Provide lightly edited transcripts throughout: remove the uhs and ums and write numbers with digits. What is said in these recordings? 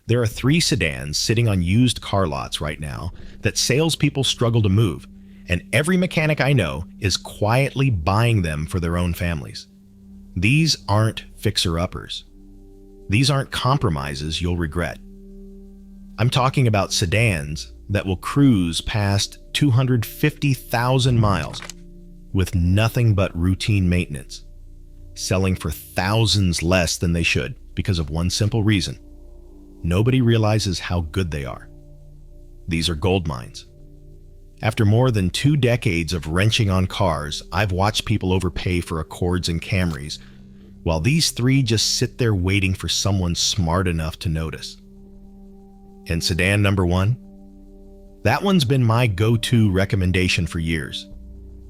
There are 3 sedans sitting on used car lots right now that salespeople struggle to move, and every mechanic I know is quietly buying them for their own families. These aren't fixer-uppers. These aren't compromises you'll regret. I'm talking about sedans that will cruise past 250,000 miles with nothing but routine maintenance, selling for thousands less than they should because of one simple reason. Nobody realizes how good they are. These are gold mines. After more than 2 decades of wrenching on cars, I've watched people overpay for Accords and Camrys, while these 3 just sit there waiting for someone smart enough to notice. And sedan number 1? That one's been my go-to recommendation for years.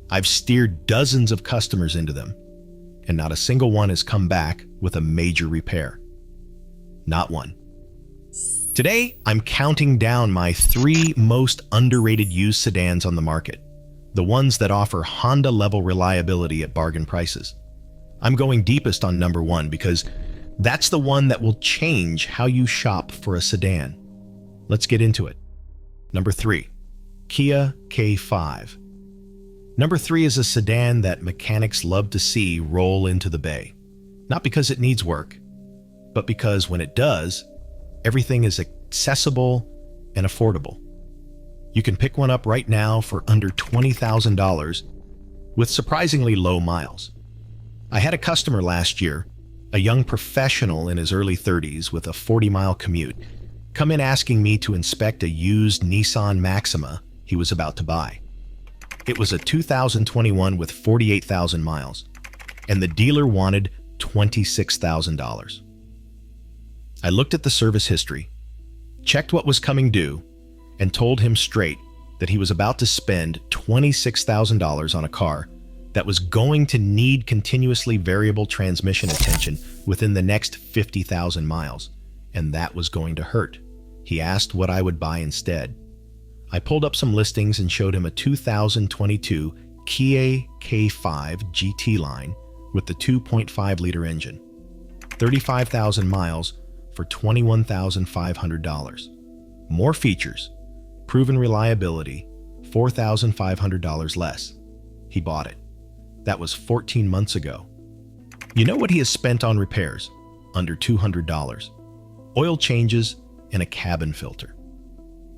I've steered dozens of customers into them, and not a single one has come back with a major repair. Not one. Today, I'm counting down my 3 most underrated used sedans on the market, the ones that offer Honda-level reliability at bargain prices. I'm going deepest on number 1 because that's the one that will change how you shop for a sedan. Let's get into it. Number 3, Kia K5. Number 3 is a sedan that mechanics love to see roll into the bay. Not because it needs work, but because when it does, everything is accessible and affordable. You can pick one up right now for under $20,000 with surprisingly low miles. I had a customer last year, a young professional in his early 30s with a 40-mile commute, come in asking me to inspect a used Nissan Maxima he was about to buy. It was a 2021 with 48,000 miles, and the dealer wanted $26,000. I looked at the service history, checked what was coming due, and told him straight that he was about to spend $26,000 on a car that was going to need continuously variable transmission attention within the next 50,000 miles, and that was going to hurt. He asked what I would buy instead. I pulled up some listings and showed him a 2022 Kia K5 GT line with the 2.5-liter engine. 35,000 miles for $21,500. More features, proven reliability, $4,500 less. He bought it. That was 14 months ago. You know what he has spent on repairs? Under $200. Oil changes and a cabin filter.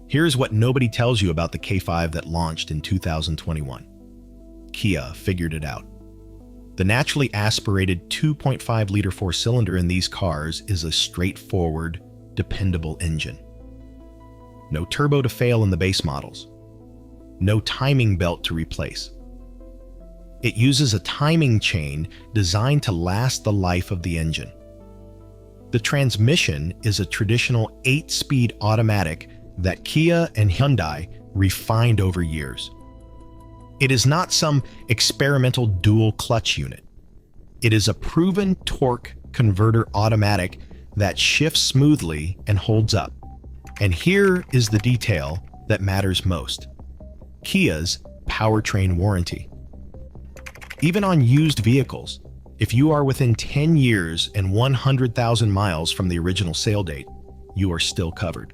Here's what nobody tells you about the K5 that launched in 2021. Kia figured it out. The naturally aspirated 2.5-liter 4-cylinder in these cars is a straightforward, dependable engine. No turbo to fail in the base models. No timing belt to replace. It uses a timing chain designed to last the life of the engine. The transmission is a traditional 8-speed automatic that Kia and Hyundai refined over years. It is not some experimental dual clutch unit. It is a proven torque converter automatic that shifts smoothly and holds up. And here is the detail that matters most: Kia's powertrain warranty. Even on used vehicles, if you are within 10 years and 100,000 miles from the original sale date, you are still covered.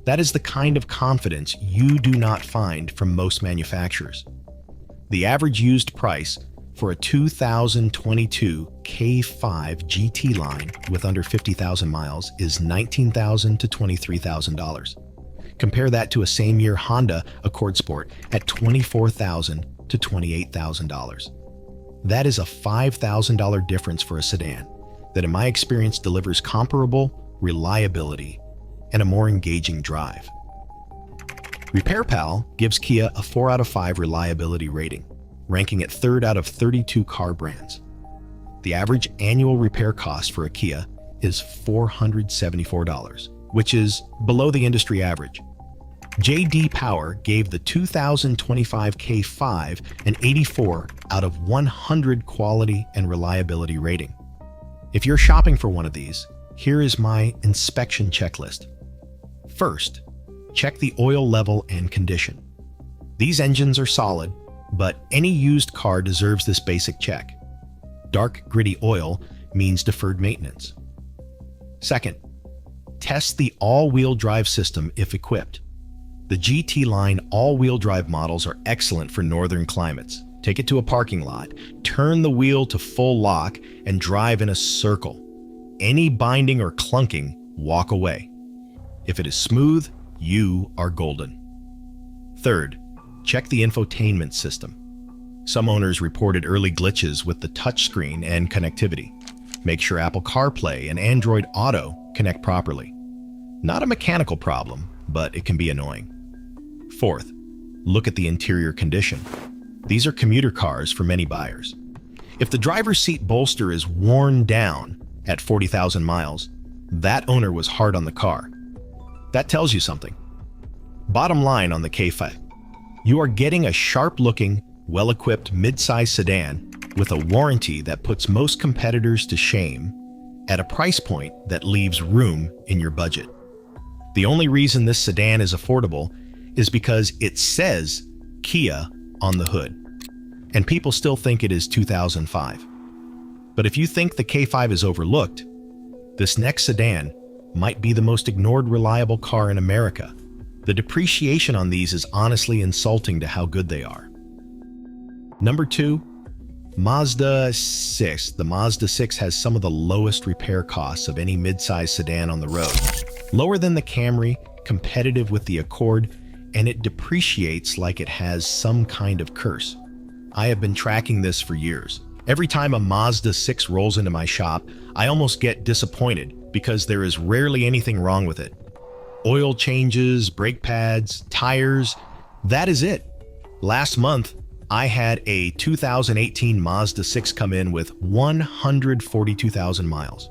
That is the kind of confidence you do not find from most manufacturers. The average used price for a 2022 K5 GT line with under 50,000 miles is $19,000 to $23,000. Compare that to a same-year Honda Accord Sport at $24,000 to $28,000. That is a $5,000 difference for a sedan that, in my experience, delivers comparable reliability and a more engaging drive. RepairPal gives Kia a 4 out of 5 reliability rating, ranking it 3rd out of 32 car brands. The average annual repair cost for a Kia is $474, which is below the industry average. J.D. Power gave the 2025 K5 an 84 out of 100 quality and reliability rating. If you're shopping for one of these, here is my inspection checklist. First, check the oil level and condition. These engines are solid, but any used car deserves this basic check. Dark, gritty oil means deferred maintenance. Second, Test the all-wheel drive system if equipped. The GT line all-wheel drive models are excellent for northern climates. Take it to a parking lot, turn the wheel to full lock, and drive in a circle. Any binding or clunking, walk away. If it is smooth, you are golden. Third, check the infotainment system. Some owners reported early glitches with the touchscreen and connectivity. Make sure Apple CarPlay and Android Auto connect properly. Not a mechanical problem, but it can be annoying. Fourth, look at the interior condition. These are commuter cars for many buyers. If the driver's seat bolster is worn down at 40,000 miles, that owner was hard on the car. That tells you something. Bottom line on the CARLYFE, you are getting a sharp-looking, well-equipped mid-size sedan with a warranty that puts most competitors to shame at a price point that leaves room in your budget. The only reason this sedan is affordable is because it says Kia on the hood, and people still think it is 2005. But if you think the K5 is overlooked, this next sedan might be the most ignored reliable car in America. The depreciation on these is honestly insulting to how good they are. Number 2, Mazda 6. The Mazda 6 has some of the lowest repair costs of any mid-size sedan on the road. Lower than the Camry, competitive with the Accord, and it depreciates like it has some kind of curse. I have been tracking this for years. Every time a Mazda 6 rolls into my shop, I almost get disappointed because there is rarely anything wrong with it. Oil changes, brake pads, tires, that is it. Last month, I had a 2018 Mazda 6 come in with 142,000 miles.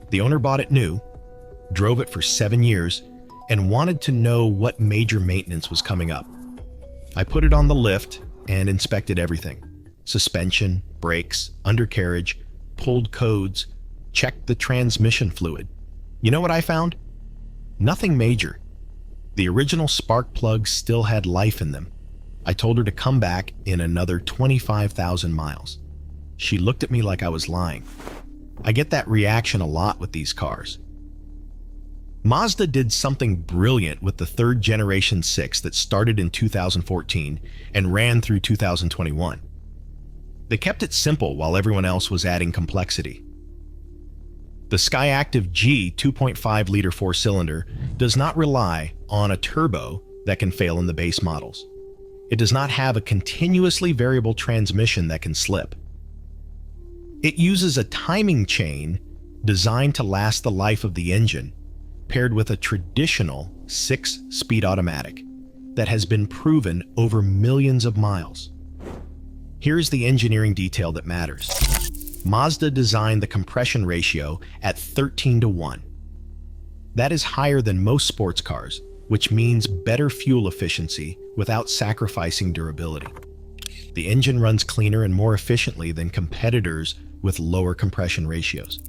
The owner bought it new, drove it for 7 years, and wanted to know what major maintenance was coming up. I put it on the lift and inspected everything. Suspension, brakes, undercarriage, pulled codes, checked the transmission fluid. You know what I found? Nothing major. The original spark plugs still had life in them. I told her to come back in another 25,000 miles. She looked at me like I was lying. I get that reaction a lot with these cars. Mazda did something brilliant with the third generation 6 that started in 2014 and ran through 2021. They kept it simple while everyone else was adding complexity. The Skyactiv G 2.5-liter four-cylinder does not rely on a turbo that can fail in the base models. It does not have a continuously variable transmission that can slip. It uses a timing chain designed to last the life of the engine, paired with a traditional 6-speed automatic that has been proven over millions of miles. Here's the engineering detail that matters. Mazda designed the compression ratio at 13:1. That is higher than most sports cars, which means better fuel efficiency without sacrificing durability. The engine runs cleaner and more efficiently than competitors with lower compression ratios.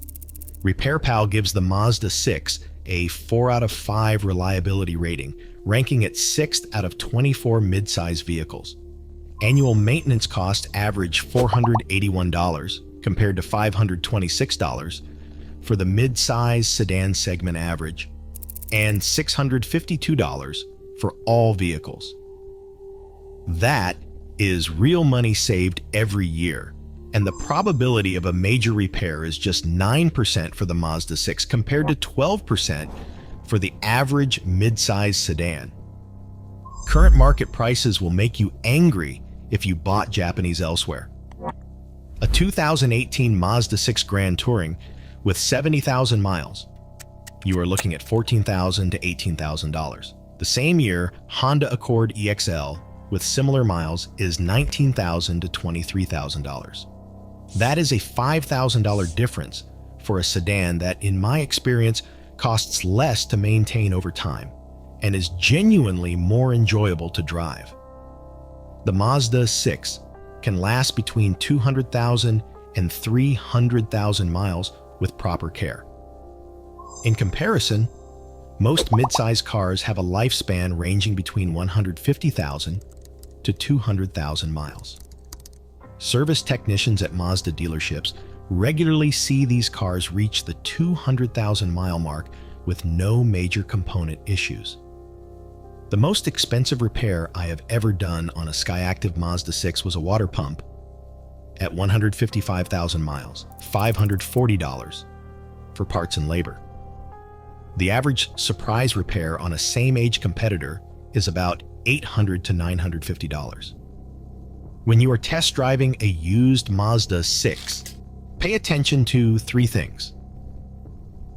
RepairPal gives the Mazda 6 a 4 out of 5 reliability rating, ranking it 6th out of 24 midsize vehicles. Annual maintenance costs average $481 compared to $526 for the midsize sedan segment average, and $652 for all vehicles. That is real money saved every year, and the probability of a major repair is just 9% for the Mazda 6 compared to 12% for the average midsize sedan. Current market prices will make you angry if you bought Japanese elsewhere. A 2018 Mazda 6 Grand Touring with 70,000 miles, you are looking at $14,000 to $18,000. The same year, Honda Accord EXL with similar miles is $19,000 to $23,000. That is a $5,000 difference for a sedan that, in my experience, costs less to maintain over time and is genuinely more enjoyable to drive. The Mazda 6 can last between 200,000 and 300,000 miles with proper care. In comparison, most midsize cars have a lifespan ranging between 150,000 to 200,000 miles. Service technicians at Mazda dealerships regularly see these cars reach the 200,000 mile mark with no major component issues. The most expensive repair I have ever done on a Skyactiv Mazda 6 was a water pump at 155,000 miles, $540 for parts and labor. The average surprise repair on a same-age competitor is about $800 to $950. When you are test driving a used Mazda 6, pay attention to three things.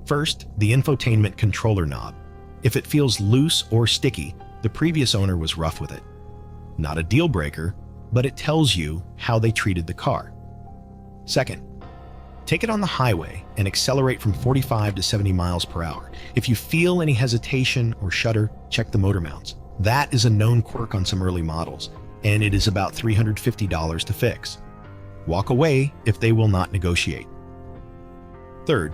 First, the infotainment controller knob. If it feels loose or sticky, the previous owner was rough with it. Not a deal breaker, but it tells you how they treated the car. Second, take it on the highway and accelerate from 45 to 70 miles per hour. If you feel any hesitation or shudder, check the motor mounts. That is a known quirk on some early models, and it is about $350 to fix. Walk away if they will not negotiate. Third,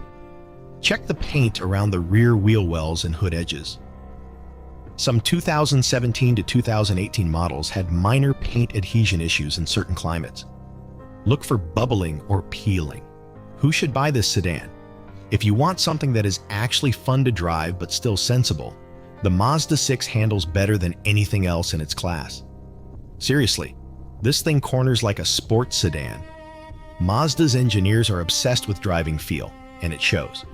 check the paint around the rear wheel wells and hood edges. Some 2017 to 2018 models had minor paint adhesion issues in certain climates. Look for bubbling or peeling. Who should buy this sedan? If you want something that is actually fun to drive but still sensible, the Mazda 6 handles better than anything else in its class. Seriously, this thing corners like a sports sedan. Mazda's engineers are obsessed with driving feel, and it shows.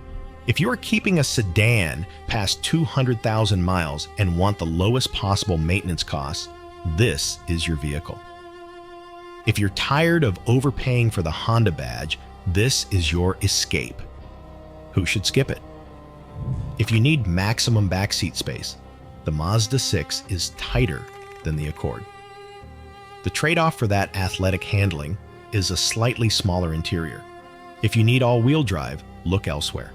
If you are keeping a sedan past 200,000 miles and want the lowest possible maintenance costs, this is your vehicle. If you're tired of overpaying for the Honda badge, this is your escape. Who should skip it? If you need maximum backseat space, the Mazda 6 is tighter than the Accord. The trade-off for that athletic handling is a slightly smaller interior. If you need all-wheel drive, look elsewhere.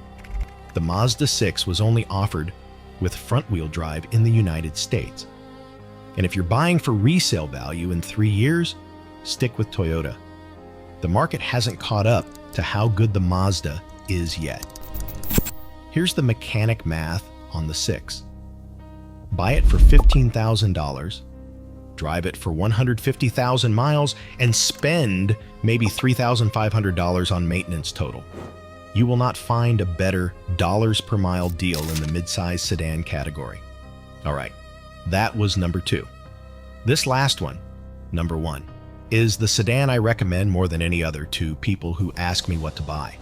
The Mazda 6 was only offered with front-wheel drive in the United States. And if you're buying for resale value in 3 years, stick with Toyota. The market hasn't caught up to how good the Mazda is yet. Here's the mechanic math on the 6. Buy it for $15,000, drive it for 150,000 miles, and spend maybe $3,500 on maintenance total. You will not find a better dollars per mile deal in the midsize sedan category. All right, that was number 2. This last one, number 1, is the sedan I recommend more than any other to people who ask me what to buy.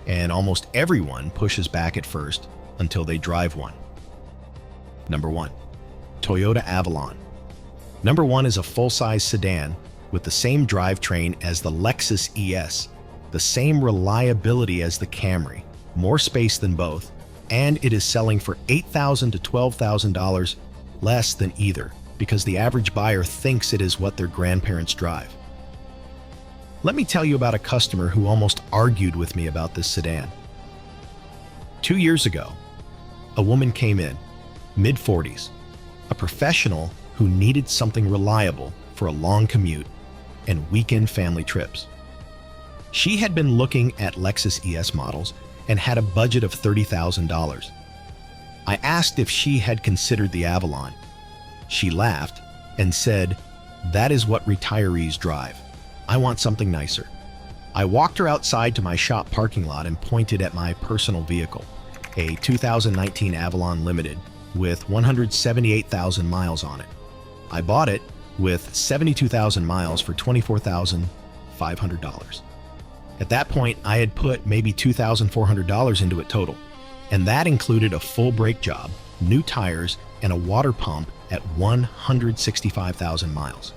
And almost everyone pushes back at first until they drive one. Number 1, Toyota Avalon. Number 1 is a full-size sedan with the same drivetrain as the Lexus ES, the same reliability as the Camry, more space than both, and it is selling for $8,000 to $12,000 less than either because the average buyer thinks it is what their grandparents drive. Let me tell you about a customer who almost argued with me about this sedan. 2 years ago, a woman came in, mid-40s, a professional who needed something reliable for a long commute and weekend family trips. She had been looking at Lexus ES models and had a budget of $30,000. I asked if she had considered the Avalon. She laughed and said, "That is what retirees drive. I want something nicer." I walked her outside to my shop parking lot and pointed at my personal vehicle, a 2019 Avalon Limited with 178,000 miles on it. I bought it with 72,000 miles for $24,500. At that point, I had put maybe $2,400 into it total, and that included a full brake job, new tires, and a water pump at 165,000 miles.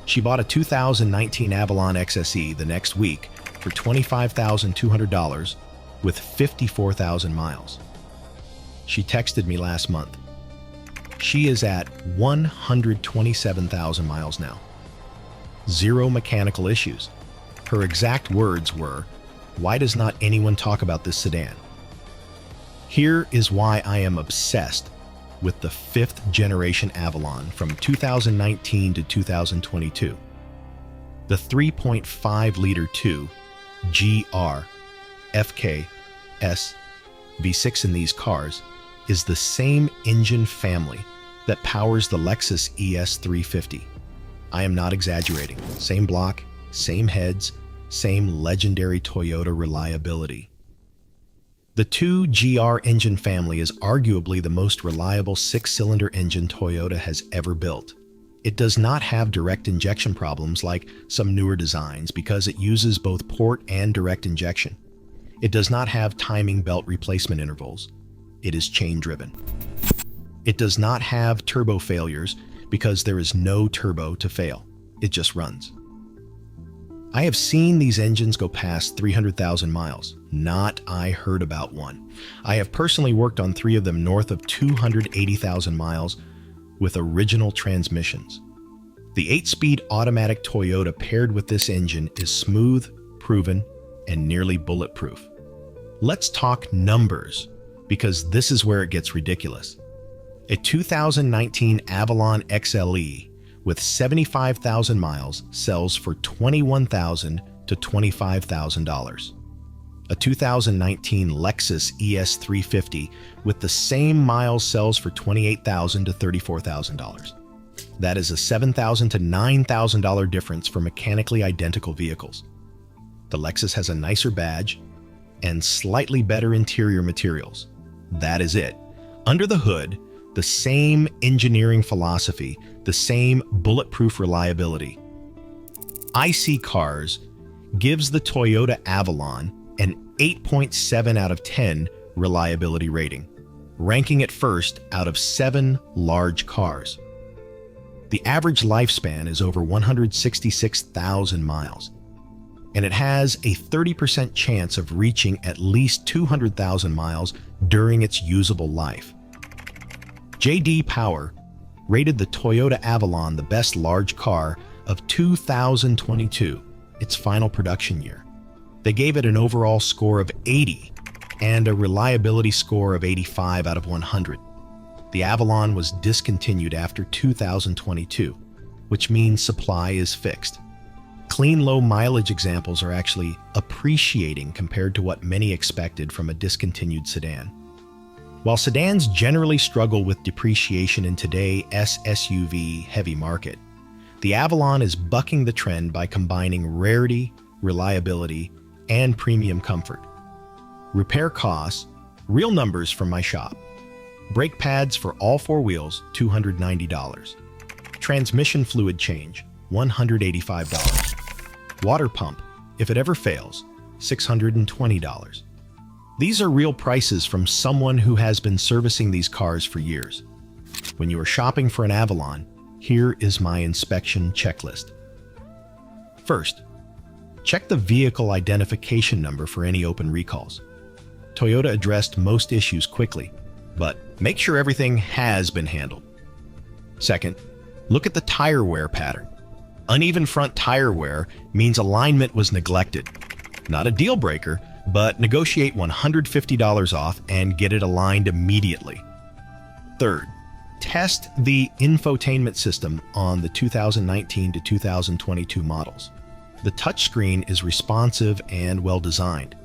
She bought a 2019 Avalon XSE the next week for $25,200 with 54,000 miles. She texted me last month. She is at 127,000 miles now. 0 mechanical issues. Her exact words were, "Why does not anyone talk about this sedan?" Here is why I am obsessed with the 5th generation Avalon from 2019 to 2022. The 3.5-liter 2 GR FKS V6 in these cars is the same engine family that powers the Lexus ES 350. I am not exaggerating. Same block, same heads, same legendary Toyota reliability. The 2GR engine family is arguably the most reliable six-cylinder engine Toyota has ever built. It does not have direct injection problems like some newer designs because it uses both port and direct injection. It does not have timing belt replacement intervals. It is chain-driven. It does not have turbo failures because there is no turbo to fail. It just runs. I have seen these engines go past 300,000 miles. Not I heard about one. I have personally worked on 3 of them north of 280,000 miles with original transmissions. The 8-speed automatic Toyota paired with this engine is smooth, proven, and nearly bulletproof. Let's talk numbers, because this is where it gets ridiculous. A 2019 Avalon XLE with 75,000 miles sells for $21,000 to $25,000. A 2019 Lexus ES350 with the same miles sells for $28,000 to $34,000. That is a $7,000 to $9,000 difference for mechanically identical vehicles. The Lexus has a nicer badge and slightly better interior materials. That is it. Under the hood, the same engineering philosophy, the same bulletproof reliability. IC Cars gives the Toyota Avalon an 8.7 out of 10 reliability rating, ranking it first out of 7 large cars. The average lifespan is over 166,000 miles, and it has a 30% chance of reaching at least 200,000 miles during its usable life. J.D. Power rated the Toyota Avalon the best large car of 2022, its final production year. They gave it an overall score of 80 and a reliability score of 85 out of 100. The Avalon was discontinued after 2022, which means supply is fixed. Clean low mileage examples are actually appreciating compared to what many expected from a discontinued sedan. While sedans generally struggle with depreciation in today's SUV heavy market, the Avalon is bucking the trend by combining rarity, reliability, and premium comfort. Repair costs, real numbers from my shop. Brake pads for all 4 wheels, $290. Transmission fluid change, $185. Water pump, if it ever fails, $620. These are real prices from someone who has been servicing these cars for years. When you are shopping for an Avalon, here is my inspection checklist. First, check the vehicle identification number for any open recalls. Toyota addressed most issues quickly, but make sure everything has been handled. Second, look at the tire wear pattern. Uneven front tire wear means alignment was neglected. Not a deal breaker, but negotiate $150 off and get it aligned immediately. Third, test the infotainment system on the 2019 to 2022 models. The touchscreen is responsive and well designed,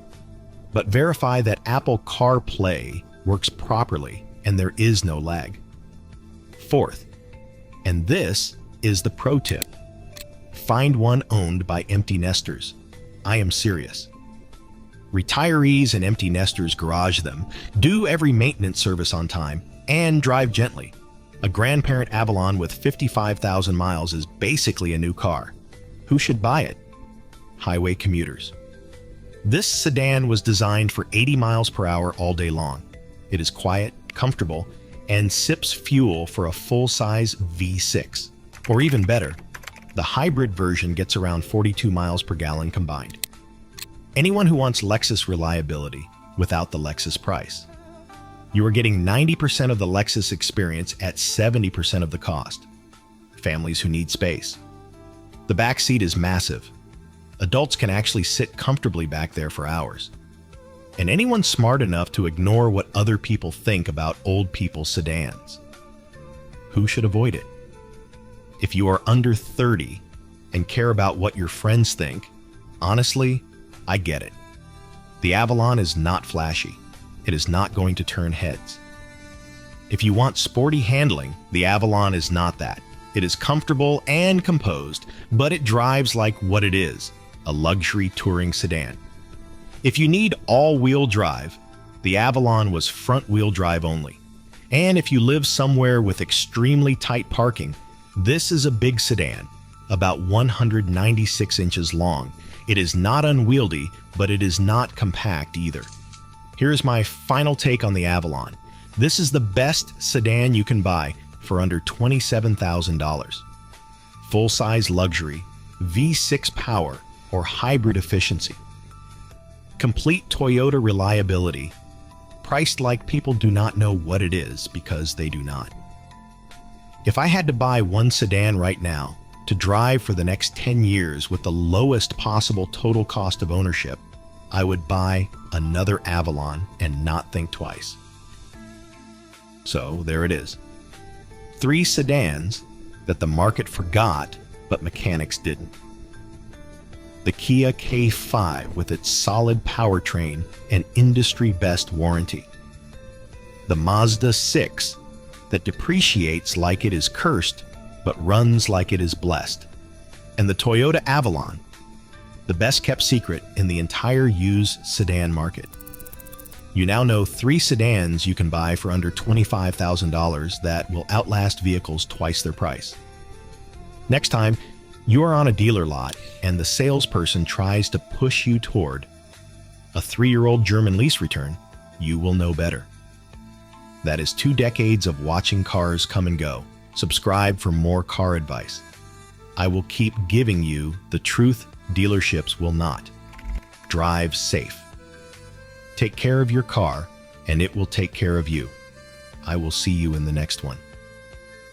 but verify that Apple CarPlay works properly and there is no lag. Fourth, and this is the pro tip, find one owned by empty nesters. I am serious. Retirees and empty nesters garage them, do every maintenance service on time, and drive gently. A grandparent Avalon with 55,000 miles is basically a new car. Who should buy it? Highway commuters. This sedan was designed for 80 miles per hour all day long. It is quiet, comfortable, and sips fuel for a full-size V6. Or even better, the hybrid version gets around 42 miles per gallon combined. Anyone who wants Lexus reliability without the Lexus price. You are getting 90% of the Lexus experience at 70% of the cost. Families who need space. The back seat is massive. Adults can actually sit comfortably back there for hours. And anyone smart enough to ignore what other people think about old people sedans. Who should avoid it? If you are under 30 and care about what your friends think, honestly, I get it. The Avalon is not flashy. It is not going to turn heads. If you want sporty handling, the Avalon is not that. It is comfortable and composed, but it drives like what it is, a luxury touring sedan. If you need all-wheel drive, The Avalon was front-wheel drive only. And if you live somewhere with extremely tight parking, this is a big sedan, about 196 inches long. It is not unwieldy, but it is not compact either. Here's my final take on the Avalon. This is the best sedan you can buy for under $27,000. Full-size luxury, V6 power, or hybrid efficiency. Complete Toyota reliability, priced like people do not know what it is because they do not. If I had to buy one sedan right now to drive for the next 10 years with the lowest possible total cost of ownership, I would buy another Avalon and not think twice. So there it is. 3 sedans that the market forgot, but mechanics didn't. The Kia K5 with its solid powertrain and industry-best warranty. The Mazda 6 that depreciates like it is cursed, but runs like it is blessed. And the Toyota Avalon, the best-kept secret in the entire used sedan market. You now know 3 sedans you can buy for under $25,000 that will outlast vehicles twice their price. Next time, you are on a dealer lot and the salesperson tries to push you toward a 3-year-old German lease return, you will know better. That is 2 decades of watching cars come and go. Subscribe for more car advice. I will keep giving you the truth dealerships will not. Drive safe. Take care of your car, and it will take care of you. I will see you in the next one.